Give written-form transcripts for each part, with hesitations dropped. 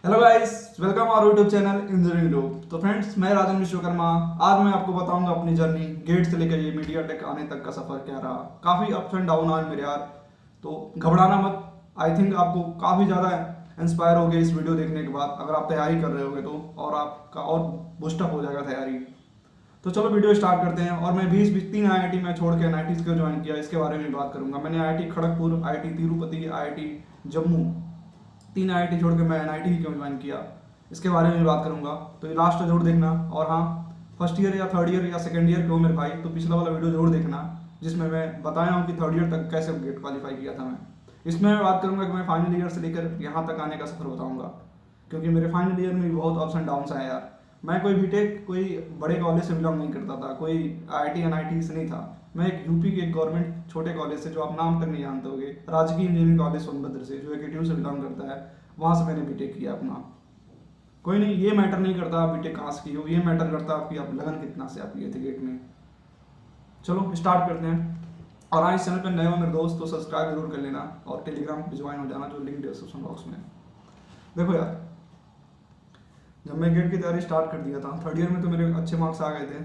Hello guys, welcome our YouTube channel engineering लोग। तो friends, मैं राजन विश्वकर्मा। आज मैं आपको बताऊंगा अपनी जर्नी गेट से लेकर ये मीडिया टेक आने तक का सफर क्या रहा। काफ़ी अप्स एंड डाउन आए मेरे यार, तो घबराना मत। आई थिंक आपको काफ़ी ज़्यादा इंस्पायर होगे इस वीडियो देखने के बाद, अगर आप तैयारी कर रहे होगे तो, और आपका और बूस्टअप हो जाएगा तैयारी। तो चलो वीडियो स्टार्ट करते हैं। और मैं 20-23 IIT में छोड़ के NITs को ज्वाइन किया, इसके बारे में बात करूंगा। मैंने IIT Kharagpur, IIT Tirupati, IIT Jammu, 3 IIT छोड़ के मैं NIT क्यों ज्वाइन किया, इसके बारे में बात करूंगा। तो ये लास्ट जरूर देखना। और हाँ, फर्स्ट ईयर या थर्ड ईयर या सेकेंड ईयर क्यों मेरे भाई, तो पिछला वाला वीडियो जरूर देखना, जिसमें मैं बताया हूँ कि थर्ड ईयर तक कैसे गेट क्वालिफाई किया था मैं। इसमें मैं बात करूंगा कि मैं फाइनल ईयर से लेकर यहाँ तक आने का सफर बताऊंगा, क्योंकि मेरे फाइनल ईयर में भी बहुत अप्स एंड डाउन्स आए यार। मैं कोई बीटेक कोई बड़े कॉलेज से बिलोंग नहीं करता था, कोई IIT NIT से नहीं था। मैं एक यूपी के एक गवर्नमेंट छोटे कॉलेज से, जो आप नाम तक नहीं जानते होगे, राजकीय इंजीनियरिंग कॉलेज सोनभद्र से, जो एक ATU से बिलोंग करता है, वहाँ से मैंने बीटेक किया अपना। कोई नहीं, ये मैटर नहीं करता आप बीटेक कहाँ से की हो, ये मैटर करता आपकी आप लगन कितना से आप किए थे गेट में। चलो स्टार्ट करते हैं। और हाँ, इस चैनल पर नए हो मेरे दोस्त तो सब्सक्राइब जरूर कर लेना, और टेलीग्राम पे ज्वाइन हो जाना, जो लिंक डिस्क्रिप्शन बॉक्स में है। देखो यार, जब मैं गेट की तैयारी स्टार्ट कर दिया था, थर्ड ईयर में तो मेरे अच्छे मार्क्स आ गए थे,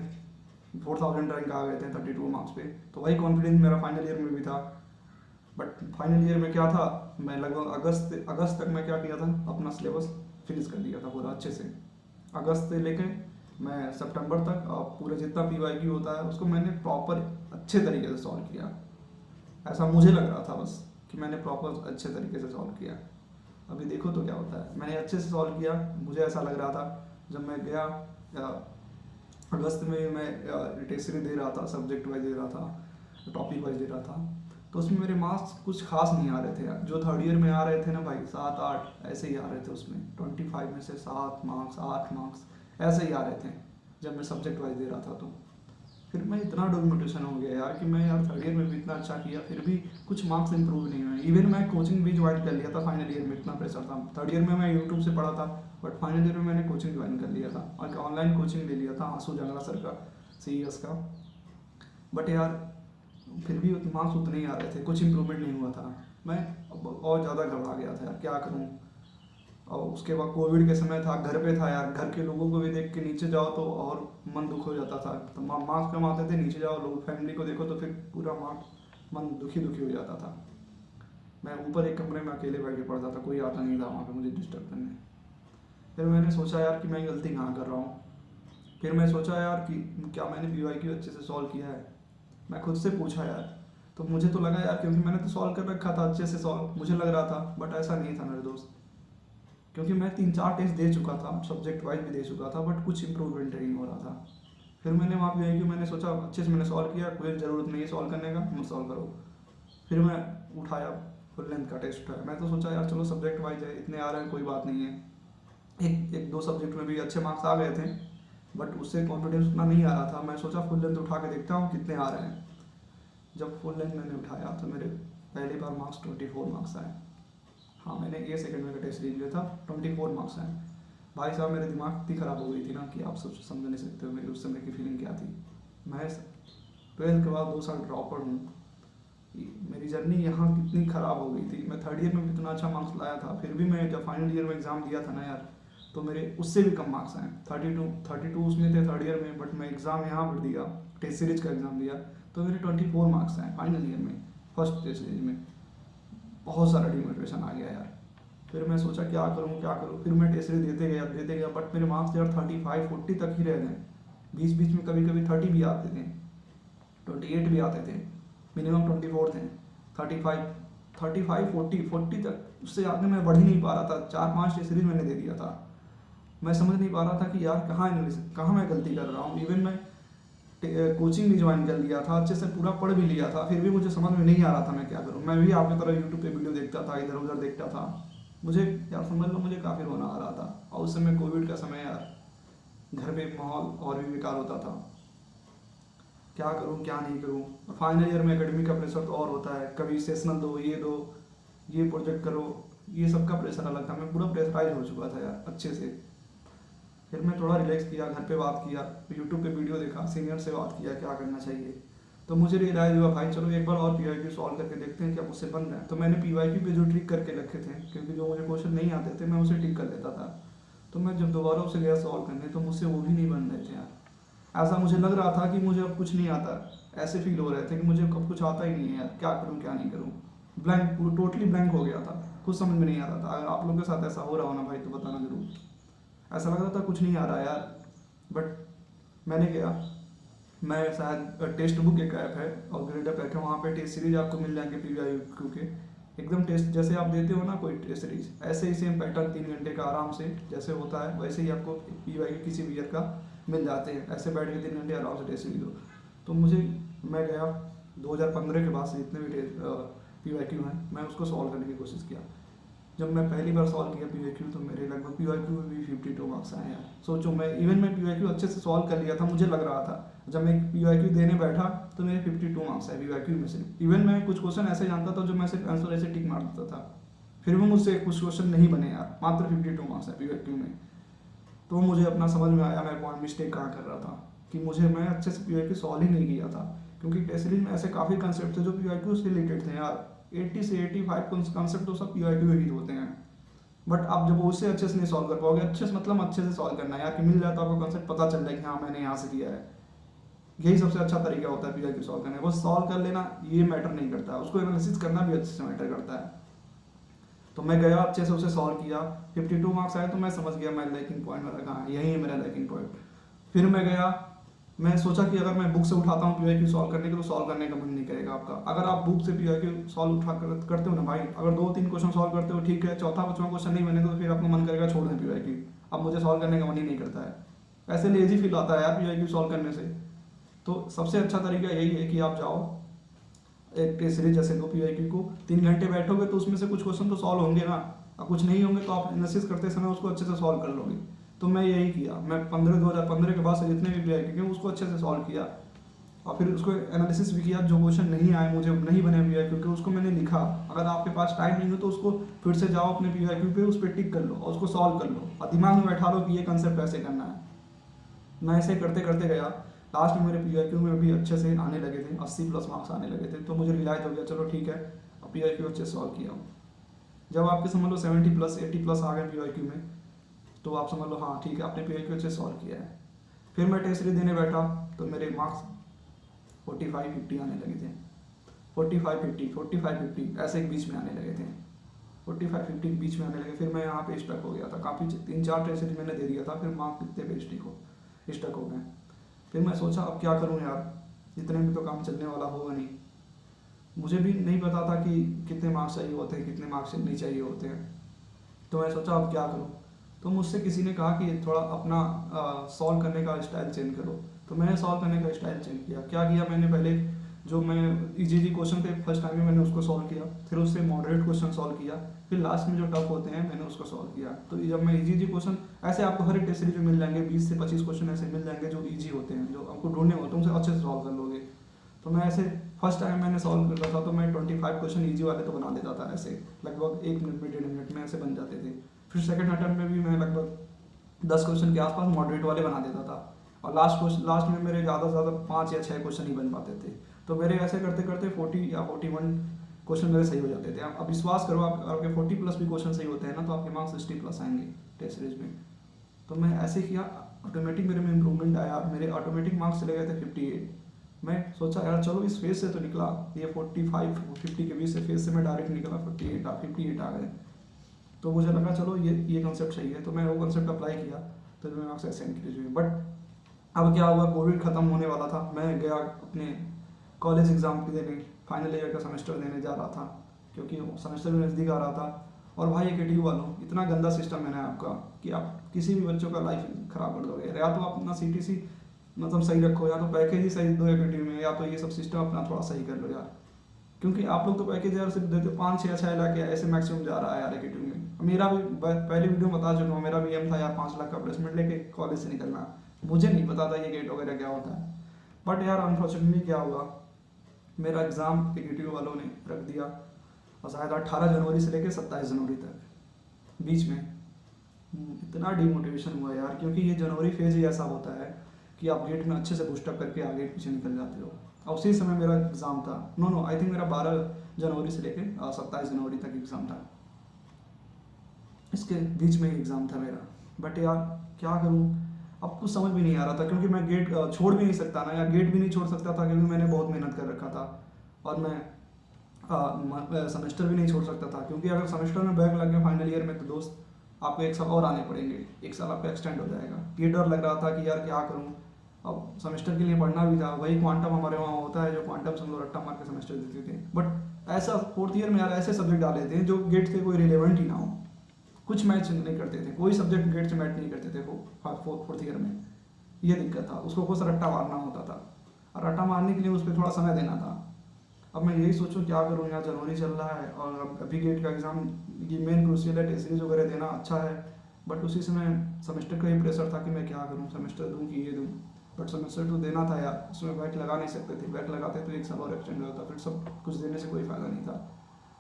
4000 रैंक आ गए थे 32 मार्क्स पे। तो वही कॉन्फिडेंस मेरा फाइनल ईयर में भी था। बट फाइनल ईयर में क्या था, मैं लगभग अगस्त तक मैं क्या किया था, अपना सिलेबस फिनिश कर दिया था पूरा अच्छे से। अगस्त से लेके मैं सितंबर तक पूरे जितना PYQ होता है उसको मैंने प्रॉपर अच्छे तरीके से सॉल्व किया। ऐसा मुझे लग रहा था बस कि मैंने प्रॉपर अच्छे तरीके से सॉल्व किया। अभी देखो तो क्या होता है। मैंने अच्छे से सॉल्व किया, मुझे ऐसा लग रहा था। जब मैं गया अगस्त में, मैं टेस्ट सीरीज दे रहा था, सब्जेक्ट वाइज दे रहा था, टॉपिक वाइज दे रहा था, तो उसमें मेरे मार्क्स कुछ खास नहीं आ रहे थे यार। जो थर्ड ईयर में आ रहे थे ना भाई, 7-8 ऐसे ही आ रहे थे। उसमें 25 में से 7 मार्क्स, 8 मार्क्स ऐसे ही आ रहे थे जब मैं सब्जेक्ट वाइज दे रहा था। तो फिर मैं इतना डोमिनेशन हो गया यार कि मैं यार थर्ड ईयर में भी इतना अच्छा किया, फिर भी कुछ मार्क्स इंप्रूव नहीं हुए। इवन मैं कोचिंग भी ज्वाइन कर लिया था फाइनल ईयर में, इतना प्रेशर था। थर्ड ईयर में मैं यूट्यूब से पढ़ा था, बट फाइनल ईयर में मैंने कोचिंग ज्वाइन कर लिया था, और ऑनलाइन कोचिंग ले लिया था आंसू जंगला सर का, CES का। बट यार फिर भी मार्क्स उतने ही आ रहे थे, कुछ इंप्रूवमेंट नहीं हुआ था। मैं और ज़्यादा घबरा गया था यार, क्या करूँ। और उसके बाद कोविड के समय था, घर पे था यार, घर के लोगों को भी देख के नीचे जाओ तो और मन दुख हो जाता था। तो मार्क्स कम आते थे, नीचे जाओ लोग फैमिली को देखो तो फिर पूरा मन दुखी दुखी हो जाता था। मैं ऊपर एक कमरे में अकेले बैठ के पढ़ता था, कोई आता नहीं था वहाँ पे मुझे डिस्टर्ब करने। फिर मैंने सोचा यार कि मैं गलती कहाँ कर रहा हूँ। फिर मैं सोचा यार कि क्या मैंने PYQ अच्छे से सॉल्व किया है। मैं खुद से पूछा यार, तो मुझे तो लगा यार, क्योंकि मैंने तो सॉल्व कर रखा था अच्छे से, सॉल्व मुझे लग रहा था। बट ऐसा नहीं था मेरे दोस्त, क्योंकि मैं 3-4 टेस्ट दे चुका था, सब्जेक्ट वाइज भी दे चुका था, बट कुछ इंप्रूवमेंट नहीं हो रहा था। फिर मैंने वहाँ पे आई कि मैंने सोचा अच्छे से मैंने सॉल्व किया, कोई ज़रूरत नहीं है सॉल्व करने का, मत सॉल्व करो। फिर मैं उठाया, फुल लेंथ का टेस्ट उठाया। मैं तो सोचा यार चलो सब्जेक्ट वाइज है, इतने आ रहे हैं कोई बात नहीं है। एक दो सब्जेक्ट में भी अच्छे मार्क्स आ गए थे, बट उससे कॉन्फिडेंस उतना नहीं आ रहा था। मैं सोचा फुल लेंथ उठा के देखता हूँ कितने आ रहे हैं। जब फुल लेंथ मैंने उठाया तो मेरे पहली बार मार्क्स 24 मार्क्स आए। हाँ, मैंने A सेकेंड में का टेस्ट दे लिया था, 24 मार्क्स आए। भाई साहब, मेरे दिमाग इतनी ख़राब हो गई थी ना कि आप सब समझ नहीं सकते हो मेरी उस समय की फीलिंग क्या थी। मैं 12th के बाद 2 साल ड्रॉप हूँ। मेरी जर्नी यहाँ कितनी ख़राब हो गई थी। मैं थर्ड ईयर में भी इतना अच्छा मार्क्स लाया था, फिर भी मैं जब फाइनल ईयर में एग्ज़ाम दिया था ना यार, तो मेरे उससे भी कम मार्क्स आए। 32 उसमें थे थर्ड ईयर में, बट मैं एग्ज़ाम यहाँ पर दिया, टेस्ट सीरीज का एग्ज़ाम दिया, तो मेरे 24 मार्क्स आए फाइनल ईयर में, फर्स्ट टेस्ट सीरीज में। बहुत सारा डिमोटिवेशन आ गया यार। फिर मैं सोचा क्या करूँ। फिर मैं टेस्ट सीरीज देते गया, बट मेरे मार्क्स यार 35-40 तक ही रह गए। बीच बीच में कभी कभी 30 भी आते थे, 28 भी आते थे, मिनिमम 24 थे। 35 40 तक, उससे आगे मैं बढ़ ही नहीं पा रहा था। 4-5 टेस्ट सीरीज मैंने दे दिया था। मैं समझ नहीं पा रहा था कि यार कहाँ मैं गलती कर रहा हूँ। इवन मैं कोचिंग भी ज्वाइन कर लिया था, अच्छे से पूरा पढ़ भी लिया था, फिर भी मुझे समझ में नहीं आ रहा था मैं क्या करूँ। मैं भी आपकी तरह यूट्यूब पे वीडियो देखता था, इधर उधर देखता था। मुझे यार समझ लो, मुझे काफ़ी रोना आ रहा था। और उस समय कोविड का समय यार, घर पे माहौल और भी बेकार होता था। क्या करूँ क्या नहीं करूँ। और फाइनल ईयर में एकेडमिक का प्रेशर तो और होता है, कभी सेशनल दो, ये प्रोजेक्ट करो, ये सब का प्रेशर अलग था। मैं पूरा प्रेशराइज हो चुका था यार अच्छे से। फिर मैं थोड़ा रिलैक्स किया, घर पे बात किया, यूट्यूब पे वीडियो देखा, सीनियर से बात किया क्या करना चाहिए। तो मुझे रियलाइज हुआ भाई चलो एक बार और पीवाईक्यू सॉल्व करके देखते हैं क्या मुझसे बन रहा है। तो मैंने पीवाईक्यू पे जो ट्रिक करके रखे थे, क्योंकि जो मुझे क्वेश्चन नहीं आते थे मैं उसे टिक कर लेता था, तो मैं जब दोबारा उसे गया सॉल्व करने तो मुझसे वो भी नहीं बन रहे थे यार। ऐसा मुझे लग रहा था कि मुझे अब कुछ नहीं आता, ऐसे फील हो रहे थे कि मुझे अब कुछ आता ही नहीं है यार, क्या करूँ क्या नहीं करूँ। ब्लैंक, टोटली ब्लैंक हो गया था, कुछ समझ में नहीं आ रहा था। अगर आप लोगों के साथ ऐसा हो रहा हो ना भाई तो बताना जरूर। ऐसा लग रहा था कुछ नहीं आ रहा यार, बट मैंने किया, मैं शायद टेस्ट बुक एक ऐप है और ग्रेड अप ऐप है, वहाँ पे टेस्ट सीरीज आपको मिल जाएंगे पीवाईक्यू के, एकदम टेस्ट जैसे आप देते हो ना कोई टेस्ट सीरीज, ऐसे ही सेम पैटर्न 3 घंटे का आराम से जैसे होता है वैसे ही आपको पीवाईक्यू किसी भी ईयर का मिल जाते हैं। ऐसे बैठ के 3 घंटे आराम से टेस्ट सीरीज हो। तो मैं गया 2015 के बाद से जितने भी पीवाईक्यू हैं मैं उसको सॉल्व करने की कोशिश किया। जब मैं पहली बार सॉल्व किया पीवाईक्यू तो मेरे लगभग पीवाईक्यू में भी 52 मार्क्स आए यार। सोचो मैं पीवाईक्यू अच्छे से सॉल्व कर लिया था, मुझे लग रहा था। जब मैं पीवाईक्यू देने बैठा तो मेरे 52 मार्क्स आए पीवाईक्यू में से। इवन मैं कुछ क्वेश्चन ऐसे जानता था जो मैं सिर्फ आंसर ऐसे टिक मार देता था, फिर भी मुझसे कुछ क्वेश्चन नहीं बने यार, मात्र 52 मार्क्स है पीवाईक्यू में। तो मुझे अपना समझ में आया मैं कौन मिस्टेक कहाँ कर रहा था, कि मैं अच्छे से पीवाईक्यू सॉल्व ही नहीं किया था। क्योंकि टेस्ट सीरीज में ऐसे काफ़ी कंसेप्ट थे जो पीवाईक्यू से रिलेटेड थे यार, 80 से 85 कंसेप्ट तो सब पीवाईक्यू ही होते हैं। बट आप जब उससे अच्छे से नहीं सॉल्व कर पाओगे, अच्छे से मतलब अच्छे से सॉल्व करना है यार, कि मिल जाए तो आपको कंसेप्ट पता चल जाए कि हाँ मैंने यहाँ से किया है। यही सबसे अच्छा तरीका होता है पीवाईक्यू सॉल्व करने का। बस सॉल्व कर लेना ये मैटर नहीं करता है, उसको एनालिसिस करना भी अच्छे से मैटर करता है। तो मैं गया अच्छे से उसे सॉल्व किया, 52 मार्क्स आए तो मैं समझ गया मैं लैकिंग पॉइंट मेरा कहाँ है, यही है मेरा लैकिंग पॉइंट। फिर मैं गया, मैं सोचा कि अगर मैं बुक से उठाता हूँ पीवाईक्यू सॉल्व करने के तो सॉल्व करने का मन नहीं करेगा आपका। अगर आप बुक से पीवाईक्यू सॉल्व करते हो ना भाई, अगर 2-3 क्वेश्चन सॉल्व करते हो ठीक है, चौथा 5वां क्वेश्चन नहीं बने तो फिर आपका मन करेगा छोड़ दें पीवाईक्यू, अब मुझे सॉल्व करने का मन ही नहीं करता है। ऐसे लेजी फील आता है यार पीवाईक्यू सॉल्व करने से। तो सबसे अच्छा तरीका यही है कि आप जाओ एक टेस्ट सीरीज जैसे दो पीवाईक्यू को, 3 घंटे बैठोगे तो उसमें से कुछ क्वेश्चन तो सॉल्व होंगे ना, और कुछ नहीं होंगे तो आप एनालिसिस करते समय उसको अच्छे से सॉल्व कर लोगे। तो मैं यही किया, मैं 2015 के बाद से जितने भी पीवाईक्यू हैं उसको अच्छे से सॉल्व किया, और फिर उसको एनालिसिस भी किया। जो क्वेश्चन नहीं आए मुझे नहीं बने पीवाईक्यू के उसको मैंने लिखा। अगर आपके पास टाइम नहीं हो तो उसको फिर से जाओ अपने पीवाईक्यू पे, उस पर टिक कर लो और उसको सॉल्व कर लो, और दिमाग में बैठा लो कि ये कंसेप्ट ऐसे करना है। मैं ऐसे करते करते गया, लास्ट में मेरे पीवाईक्यू में भी अच्छे से आने लगे थे, 80+ मार्क्स आने लगे थे। तो मुझे रियलाइज हो गया चलो ठीक है अब पीवाईक्यू अच्छे से सॉल्व किया हूँ। जब आपके समझ लो 70+ 80+ आ गए पीवाईक्यू में तो आप समझ लो हाँ ठीक है आपने पीवाईक्यू अच्छे सॉल्व किया है। फिर मैं टेस्ट सीरीज देने बैठा तो मेरे मार्क्स 45-50 आने लगे थे, 45-50 ऐसे एक बीच में आने लगे थे, 45-50 के बीच में आने लगे। फिर मैं यहाँ पे स्टक हो गया था, काफ़ी 3-4 टेस्ट सीरीज मैंने दे दिया था, फिर मार्क्स कितने पे स्टक हो गए। फिर मैं सोचा अब क्या करूँ यार, इतने में तो काम चलने वाला होगा नहीं। मुझे भी नहीं पता था कि कितने मार्क्स चाहिए होते हैं, कितने मार्क्स नहीं चाहिए होते हैं। तो मैं सोचा अब क्या करूँ, तो मुझसे किसी ने कहा कि थोड़ा अपना सॉल्व करने का स्टाइल चेंज करो। तो मैंने सॉल्व करने का स्टाइल चेंज किया। क्या किया मैंने, पहले जो मैं इजी क्वेश्चन थे फर्स्ट टाइम में मैंने उसको सॉल्व किया, फिर उससे मॉडरेट क्वेश्चन सॉल्व किया, फिर लास्ट में जो टफ होते हैं मैंने उसको सॉल्व किया। तो जब मैं इजी क्वेश्चन, ऐसे आपको हर एक टेस्ट सीरीज में मिल जाएंगे 20 से 25 क्वेश्चन ऐसे मिल जाएंगे जो ईजी होते हैं, जो आपको ढूंढने होते हैं, उनसे अच्छे से सॉल्व कर लोगे। तो मैं ऐसे फर्स्ट टाइम मैंने सॉल्व कर रहा था तो मैं 25 क्वेश्चन ईजी वाले तो बना देता था, ऐसे लगभग 1 मिनट में 1.5 मिनट में ऐसे बन जाते थे। फिर सेकंड अटेम्प्ट में भी मैं लगभग 10 क्वेश्चन के आसपास मॉडरेट वाले बना देता था, और लास्ट में मेरे ज़्यादा से ज़्यादा 5 या 6 क्वेश्चन ही बन पाते थे। तो मेरे ऐसे करते करते 40 या 41 क्वेश्चन मेरे सही हो जाते थे। अब विश्वास करो आपके 40+ भी क्वेश्चन सही होते हैं ना तो आपके मार्क्स 60+ आएंगे टेस्ट सीरीज में। तो मैं ऐसे किया, ऑटोमेटिक मेरे में इंप्रूवमेंट आया, मेरे ऑटोमेटिक मार्क्स चले गए थे 58। मैं सोचा यार चलो इस फेज से तो निकला, ये 45-50 के बीच से फेज से मैं डायरेक्ट निकला 58 आ गए। तो मुझे लगा चलो ये कंसेप्ट सही है, तो मैं वो कंसेप्ट अप्लाई किया तो मेरे मार्क्स ऐसे इंक्रीज हुए। बट अब क्या हुआ, कोविड खत्म होने वाला था, मैं गया अपने कॉलेज एग्जाम देने, फाइनल ईयर का सेमेस्टर देने जा रहा था, क्योंकि सेमेस्टर भी नज़दीक आ रहा था। और भाई एकेटीयू वालों इतना गंदा सिस्टम है ना आपका कि आप किसी भी बच्चों का लाइफ खराब कर दोगे। या तो आप अपना CTC मतलब सही रखो, या तो पैकेज ही सही दो एकेटीयू में, या तो ये सब सिस्टम अपना थोड़ा सही कर लो यार। क्योंकि आप लोग तो पैकेज यार सिर्फ देते हो 5-6 लाख या ऐसे मैक्सिमम जा रहा है यार एकेटीयू में। मेरा भी पहले वीडियो में बता चुका हूँ, मेरा भी एम था यार 5 लाख का प्लेसमेंट लेके कॉलेज से निकलना। मुझे नहीं पता था ये गेट वगैरह क्या होता है। बट यार अनफॉर्चुनेटली क्या हुआ, मेरा एग्ज़ाम एकेटीयू वालों ने रख दिया, और शायद 18 जनवरी से लेकर 27 जनवरी तक बीच में। इतना डिमोटिवेशन हुआ यार, क्योंकि ये जनवरी फेज ही ऐसा होता है कि आप गेट में अच्छे से बूस्टअप करके आगे पीछे निकल जाते हो। और उसी समय मेरा एग्ज़ाम था, नो आई थिंक मेरा 12 जनवरी से लेकर 27 जनवरी तक एग्ज़ाम था, इसके बीच में ही एग्ज़ाम था मेरा। बट यार क्या करूँ, अब कुछ समझ भी नहीं आ रहा था, क्योंकि मैं गेट छोड़ भी नहीं सकता ना, या गेट भी नहीं छोड़ सकता था क्योंकि मैंने बहुत मेहनत कर रखा था। और मैं सेमेस्टर भी नहीं छोड़ सकता था, क्योंकि अगर सेमेस्टर में बैक लग गया फाइनल ईयर में तो दोस्त आपको 1 साल और आने पड़ेंगे, 1 साल आपका एक्सटेंड हो जाएगा। ये डर लग रहा था कि यार क्या करूँ, अब सेमेस्टर के लिए पढ़ना भी था, वही क्वांटम हमारे वहाँ होता है जो क्वांटम से हम लोग रट्टा मार के सेमेस्टर देते थे। बट ऐसा 4th ईयर में यार ऐसे सब्जेक्ट डाले थे जो गेट से कोई रिलेवेंट ही ना हो, कुछ मैच नहीं करते थे, कोई सब्जेक्ट गेट से मैच नहीं करते थे 4th ईयर में। ये दिक्कत था, उसको कुछ रट्टा मारना होता था, और रट्टा मारने के लिए उस पर थोड़ा समय देना था। अब मैं यही सोचूं क्या करूं, यहाँ जनवरी चल रहा है और अब अभी गेट का एग्ज़ाम ये मेन क्रूशियल है, टेस्ट सीरीज वगैरह देना अच्छा है, बट उसी समय सेमेस्टर का ही प्रेशर था कि मैं क्या करूं, सेमेस्टर दूं कि ये दूं। बट सेमेस्टर तो देना था यार, उसमें बैक लगा नहीं सकते थे, बैक लगाते तो 1 साल और एक्सटेंड होता, फिर सब कुछ देने से कोई फ़ायदा नहीं था।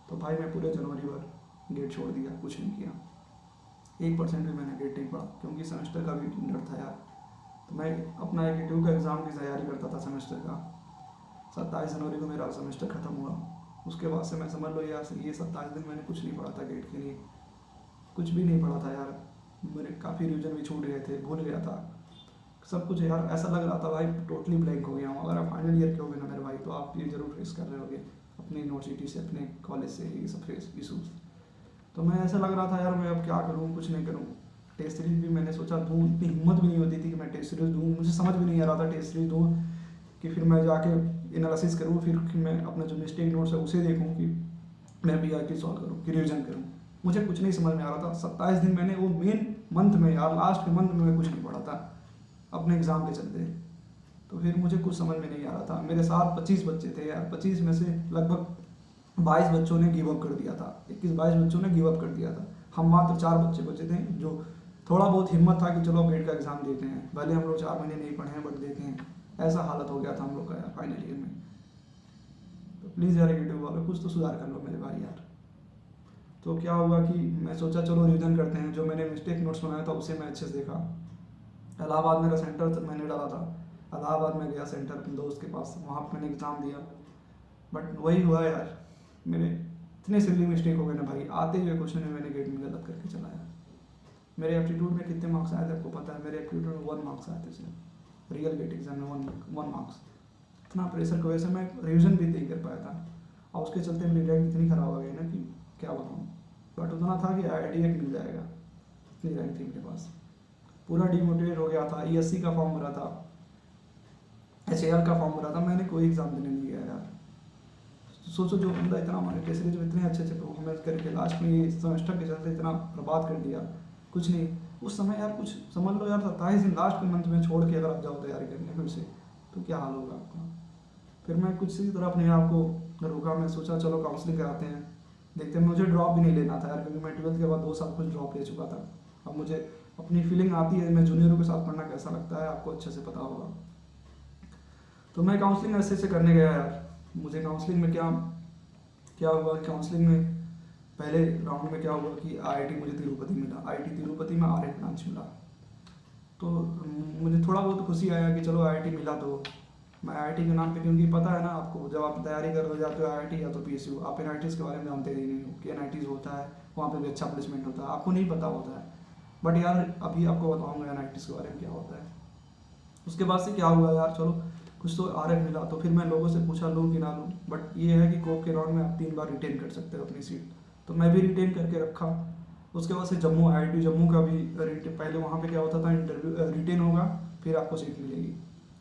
तो भाई मैं पूरे जनवरी भर गेट छोड़ दिया, कुछ नहीं किया, 1% भी मैंने गेट नहीं पढ़ा, क्योंकि सेमेस्टर का भी डर था यार। तो मैं अपना एकेटिव का एग्ज़ाम की तैयारी करता था सेमेस्टर का। 27 जनवरी को मेरा सेमेस्टर ख़त्म हुआ, उसके बाद से मैं समझ लो यार ये 27 दिन मैंने कुछ नहीं पढ़ा था गेट के लिए, कुछ भी नहीं पढ़ा था यार। मेरे काफ़ी रिवीजन भी छूट गए थे, भूल गया था सब कुछ यार। ऐसा लग रहा था भाई टोटली ब्लैंक हो गया हूँ। अगर आप फाइनल ईयर के हो गए ना मेरे भाई, तो आप ये जरूर फेस कर रहे होगे अपनी यूनिवर्सिटी से, अपने कॉलेज से, ये सब फेस इशूज़। तो मैं ऐसा लग रहा था यार मैं अब क्या करूँ, कुछ नहीं करूँ। टेस्ट सीरीज भी मैंने सोचा दूँ, इतनी हिम्मत भी नहीं होती थी कि मैं टेस्ट सीरीज दूँ, मुझे समझ भी नहीं आ रहा था टेस्ट सीरीज दूँ कि फिर मैं जाके एनालिसिस करूँ, फिर मैं अपना जो मिस्टेक नोट्स है उसे देखूँ कि मैं भी आके सॉल्व करूँ कि रिविजन करूँ। मुझे कुछ नहीं समझ में आ रहा था। 27 दिन मैंने वो मेन मंथ में यार, लास्ट के मंथ में मैं कुछ नहीं पढ़ा था अपने एग्ज़ाम के चलते। तो फिर मुझे कुछ समझ में नहीं आ रहा था। मेरे साथ 25 बच्चे थे यार, 25 में से लगभग 22 बच्चों ने गिव अप कर दिया था, 21-22 बच्चों ने गिव अप कर दिया था। हम मात्र 4 बच्चे बचे थे जो थोड़ा बहुत हिम्मत था कि चलो गेट का एग्ज़ाम देते हैं, भले हम लोग 4 महीने नहीं पढ़े हैं बट देते हैं। ऐसा हालत हो गया था हम लोग का यार फाइनल ईयर में। तो प्लीज़ यार एकेटिव वालों कुछ तो सुधार कर लो मेरे भाई यार। तो क्या हुआ कि मैं सोचा चलो रिविजन करते हैं, जो मैंने मिस्टेक नोट्स बनाया था उसे मैं अच्छे से देखा। इलाहाबाद मेरा सेंटर तक मैंने डाला था, इलाहाबाद में गया सेंटर अपने दोस्त के पास, वहाँ पर मैंने एग्ज़ाम दिया। बट वही हुआ यार, मेरे इतने सिली मिस्टेक हो गए ना भाई, आते हुए क्वेश्चन में मैंने गेट में गलत करके चलाया। मेरे एप्टीट्यूड में कितने मार्क्स आए थे आपको पता है? मेरे एप्टीट्यूड में 1 मार्क्स आए थे सिर्फ, रियल गेट एग्जाम में 1 मार्क्स। इतना प्रेशर की वजह से मैं रिविजन भी नहीं कर पाया था, और उसके चलते मेरी रैंक इतनी ख़राब हो गई ना कि क्या बताऊँ। बट उतना था कि IIT एक मिल जाएगा, इतनी रैंक थी मेरे पास। पूरा डिमोटिवेट हो गया था। ESC का फॉर्म भरा था, HAL का फॉर्म भरा था, मैंने कोई एग्ज़ाम देने नहीं गया यार। सोचो जो बंदा इतना हमारे टेस्ट सीरीज में इतने अच्छे परफॉर्मेंस करके लास्ट में ये सेमेस्टर के चलते इतना बर्बाद कर दिया, कुछ नहीं। उस समय यार कुछ समझ लो यार, 27 दिन लास्ट के मंथ में छोड़ के अगर आप जाओ तैयारी करने फिर से, तो क्या हाल होगा आपका। फिर मैं कुछ इसी तरह अपने आप को रोका, मैं सोचा चलो काउंसलिंग कराते हैं, देखते हैं। मुझे ड्रॉप भी नहीं लेना था यार, क्योंकि मैं 12th के बाद 2 साल कुछ ड्रॉप ले चुका था। अब मुझे अपनी फीलिंग आती है, मैं जूनियरों के साथ पढ़ना कैसा लगता है आपको अच्छे से पता होगा। तो मैं काउंसलिंग ऐसे से करने गया यार। मुझे काउंसलिंग में क्या हुआ, काउंसलिंग में पहले राउंड में क्या हुआ कि IIT मुझे तिरुपति मिला, IIT तिरुपति में RH ब्रांच मिला। तो मुझे थोड़ा बहुत खुशी आया कि चलो IIT मिला। तो मैं IIT के नाम पे, क्योंकि पता है ना आपको, जब आप तैयारी कर रहे जाते हो IIT या तो PSU, आप NITs के बारे में जानते ही नहीं हो कि NITs होता है, वहाँ पे भी अच्छा प्लेसमेंट होता है, आपको नहीं पता होता है। बट यार अभी आपको बताऊँगा NITs के बारे में क्या होता है। उसके बाद से क्या हुआ यार, चलो कुछ तो RH मिला। तो फिर मैं लोगों से पूछा लूँ कि ना लूँ, बट ये है कि कोप के राउंड में आप 3 बार रिटेन कर सकते हो अपनी सीट। तो मैं भी रिटेन करके रखा। उसके बाद से जम्मू, IIT जम्मू का भी पहले वहाँ पे क्या होता था, इंटरव्यू रिटेन होगा फिर आपको सीट मिलेगी,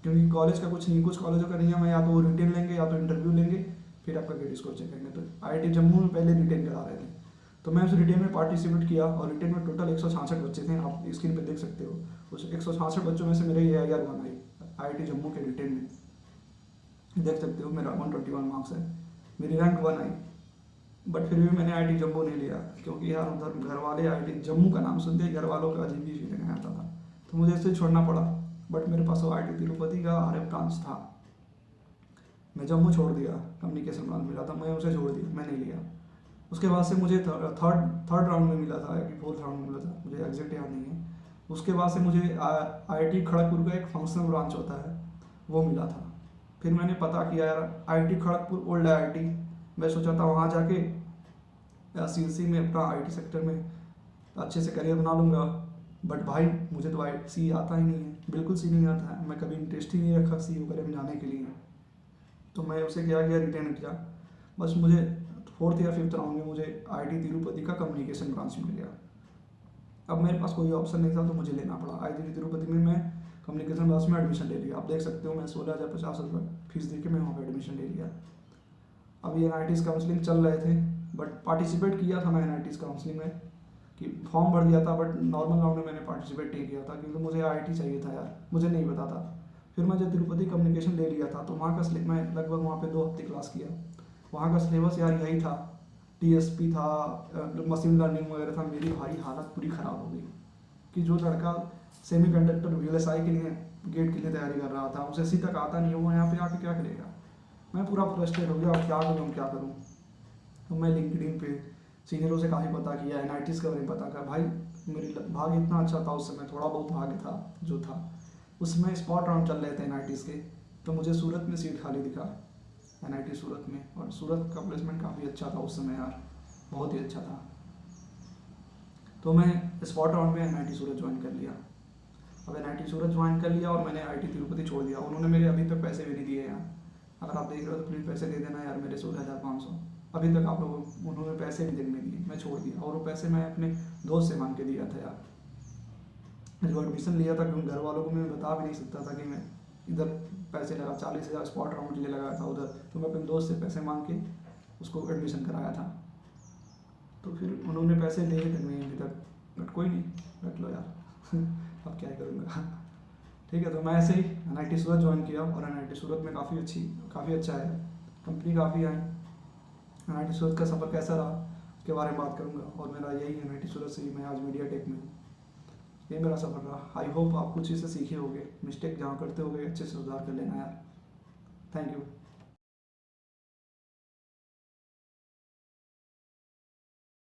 क्योंकि कॉलेज का कुछ नहीं, कुछ कॉलेजों का नियम है या तो वो रिटेन लेंगे या तो इंटरव्यू लेंगे, फिर आपका क्रेडिट स्कोर चेक करेंगे। तो IIT जम्मू में पहले रिटेन करा रहे थे, तो मैं उस रिटेन में पार्टिसिपेट किया, और रिटेन में टोटल 166 बच्चे थे, आप स्क्रीन पर देख सकते हो। उस 166 बच्चों में से मेरे AIR 1 आई IIT जम्मू के रिटेन में, देख सकते हो मेरा 121 मार्क्स है, मेरी रैंक 1 आई। बट फिर भी मैंने IIT जम्मू नहीं लिया, क्योंकि यार उधर घर वाले IIT जम्मू का नाम सुनते ही घर वालों का अजीब ही फीलिंग आता था, तो मुझे इसे छोड़ना पड़ा। बट मेरे पास वो IIT तिरुपति का RH ब्रांच था, मैं जम्मू छोड़ दिया, कम्युनिकेशन ब्रांच मिला था, मैं उसे छोड़ दिया, मैं नहीं लिया। उसके बाद से मुझे थर्ड राउंड में मिला था कि 4th राउंड में मिला था, मुझे एग्जैक्ट याद नहीं है। उसके बाद से मुझे IIT खड़गपुर का एक फंक्शनल ब्रांच होता है वो मिला था। फिर मैंने पता किया यार IIT खड़गपुर ओल्ड IIT, मैं सोचा था वहाँ जाके CSC में अपना IT सेक्टर में अच्छे से करियर बना लूँगा। बट भाई मुझे तो सी आता ही नहीं है, बिल्कुल सी नहीं आता है, मैं कभी इंटरेस्ट ही नहीं रखा सी करियर में जाने के लिए। तो मैं उसे क्या किया, रिटेन किया। बस मुझे 4th या 5th राउंड में मुझे IIT तिरुपति का कम्युनिकेशन ब्रांच मिल गया। अब मेरे पास कोई ऑप्शन नहीं था तो मुझे लेना पड़ा। IIT तिरुपति में मैं कम्युनिकेशन ब्रांच में एडमिशन ले लिया। आप देख सकते हो मैं 16,050 फीस दे के मैं वहाँ पर एडमिशन ले लिया। अभी NIT's काउंसलिंग चल रहे थे, बट पार्टिसिपेट किया था मैं NIT's काउंसलिंग में कि फॉर्म भर दिया था, बट नॉर्मल राउंड में मैंने पार्टिसिपेट नहीं किया था क्योंकि मुझे IIT चाहिए था यार, मुझे नहीं पता था। फिर मैं जब तिरुपति कम्युनिकेशन ले लिया था तो वहाँ का मैं लगभग वहाँ पे 2 हफ्ते क्लास किया। वहाँ का सिलेबस यार यही था, TSP था, मशीन लर्निंग वगैरह था। मेरी भाई हालत पूरी ख़राब हो गई कि जो लड़का सेमीकंडक्टर VLSI के लिए गेट के लिए तैयारी कर रहा था उसे सी तक आता नहीं है, वो यहाँ पे आके क्या करेगा। मैं पूरा फ्रस्ट्रेट हो गया, अब क्या करूँ क्या करूँ। तो मैं लिंक्डइन पे सीनियरों से काफ़ी पता किया, NIT's के बारे में पता किया। भाई मेरी भाग्य इतना अच्छा था उस समय, थोड़ा बहुत भाग्य था जो था। उसमें स्पॉट राउंड चल रहे थे NIT's के, तो मुझे सूरत में सीट खाली दिखा, NIT सूरत में। और सूरत का प्लेसमेंट काफ़ी अच्छा था उस समय यार, बहुत ही अच्छा था। तो मैं स्पॉट राउंड में NIT सूरत ज्वाइन कर लिया। अब NIT सूरत ज्वाइन कर लिया और मैंने IIT तिरुपति छोड़ दिया। उन्होंने मेरे अभी तक पैसे भी नहीं दिए यार, अगर आप देख रहे हो तो प्लीज़ पैसे दे देना यार मेरे 16,500 अभी तक आप लोग, उन्होंने पैसे भी नहीं दिए, मैं छोड़ दिया। और वो पैसे मैं अपने दोस्त से मांग के दिया था यार। जो एडमिशन लिया था क्योंकि घर वालों को मैं बता भी नहीं सकता था कि मैं इधर पैसे लगा, 40,000 स्पॉट राउंड के लिए लगाया था उधर, तो मैं अपने दोस्त से पैसे मांग के उसको एडमिशन कराया था। तो फिर उन्होंने पैसे दिए तक नहीं अभी तक, बट कोई नहीं, रख लो यार अब क्या करूँगा। ठीक है, तो मैं ऐसे ही NIT सूरत ज्वाइन किया और NIT सूरत में काफ़ी अच्छा है, कंपनी काफ़ी आई। NIT सूरत का सफ़र कैसा रहा उसके बारे में बात करूँगा। और मेरा यही NIT सूरत से ही मैं आज मीडिया टेक में हूँ, ये मेरा सफ़र रहा। आई होप आप कुछ चीज़ से सीखे होगे, मिस्टेक जहाँ करते होगे अच्छे से सुधार कर लेना यार। Thank you.